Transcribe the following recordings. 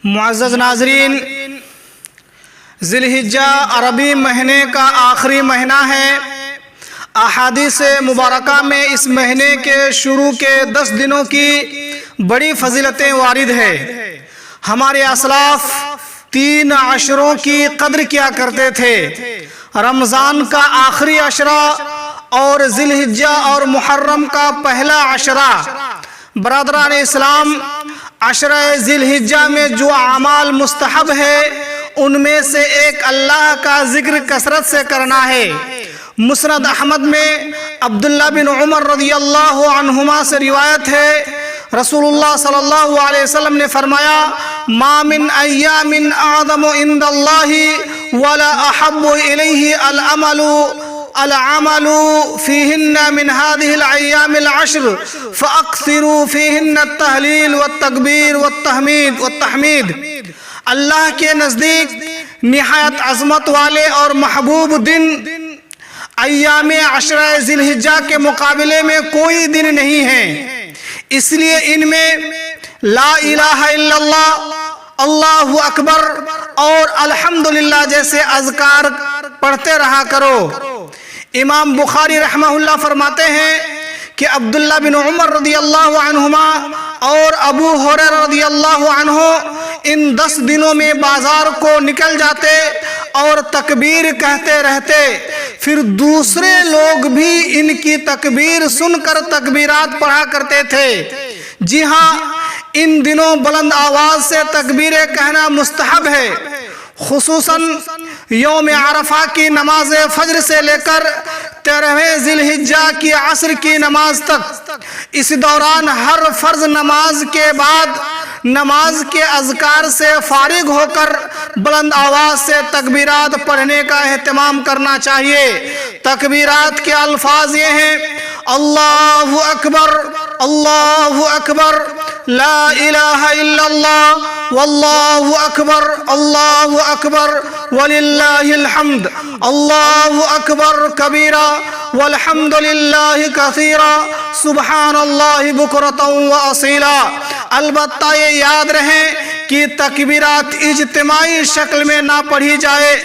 معزز ناظرین، ذی الحجہ عربی مہینے کا آخری مہینہ ہے۔ احادیث مبارکہ میں اس مہینے کے شروع کے 10 دنوں کی بڑی فضیلتیں وارد ہے۔ ہمارے اسلاف 3 عشروں کی قدر کیا کرتے تھے، رمضان کا آخری عشرہ اور ذی الحجہ اور محرم کا پہلا عشرہ۔ برادران اسلام، عشرہ ذی الحجہ میں جو اعمال مستحب ہے ان میں سے ایک اللہ کا ذکر کثرت سے کرنا ہے۔ مسند احمد میں عبداللہ بن عمر رضی اللہ عنہما سے روایت ہے، رسول اللہ صلی اللہ علیہ وسلم نے فرمایا، ما من ایام اعظم عند اللہ ولا احب الیہ العمل فیہن من هذه الایام العشر فاکثروا فیہن التہلیل والتکبیر والتحمید۔ اللہ کے نزدیک نہایت عظمت والے اور محبوب دن ایام عشرہ ذی الحجہ کے مقابلے میں کوئی دن نہیں ہے، اس لیے ان میں لا الہ الا اللہ، اللہ اکبر اور الحمدللہ جیسے اذکار پڑھتے رہا کرو۔ امام بخاری رحمہ اللہ فرماتے ہیں کہ عبداللہ بن عمر رضی اللہ عنہما اور ابو ہریرہ رضی اللہ عنہ ان 10 دنوں میں بازار کو نکل جاتے اور تکبیر کہتے رہتے، پھر دوسرے لوگ بھی ان کی تکبیر سن کر تکبیرات پڑھا کرتے تھے۔ جی ہاں، ان دنوں بلند آواز سے تکبیریں کہنا مستحب ہے، خصوصاً یوم عرفہ کی نماز فجر سے لے کر 13ویں ذی الحجہ کی عصر کی نماز تک۔ اس دوران ہر فرض نماز کے بعد نماز کے اذکار سے فارغ ہو کر بلند آواز سے تکبیرات پڑھنے کا اہتمام کرنا چاہیے۔ تکبیرات کے الفاظ یہ ہیں: اللہ اکبر، اللہ اکبر، لا الہ الا اللہ، واللہ اکبر، اللہ اکبر، وللہ الحمد، اللہ اکبر کبیرہ، والحمد للہ کثیرہ، سبحان اللہ بکرۃ و اصیلا۔ البتہ یہ یاد رہے کہ تکبیرات اجتماعی شکل میں نہ پڑھی جائے،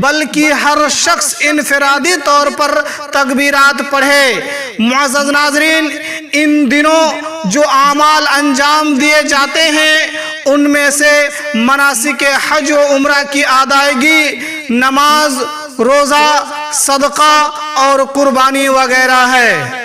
بلکہ ہر شخص انفرادی طور پر تکبیرات پڑھے۔ معزز ناظرین، ان دنوں جو اعمال انجام دیے جاتے ہیں ان میں سے مناسک حج و عمرہ کی ادائیگی، نماز، روزہ، صدقہ اور قربانی وغیرہ ہے۔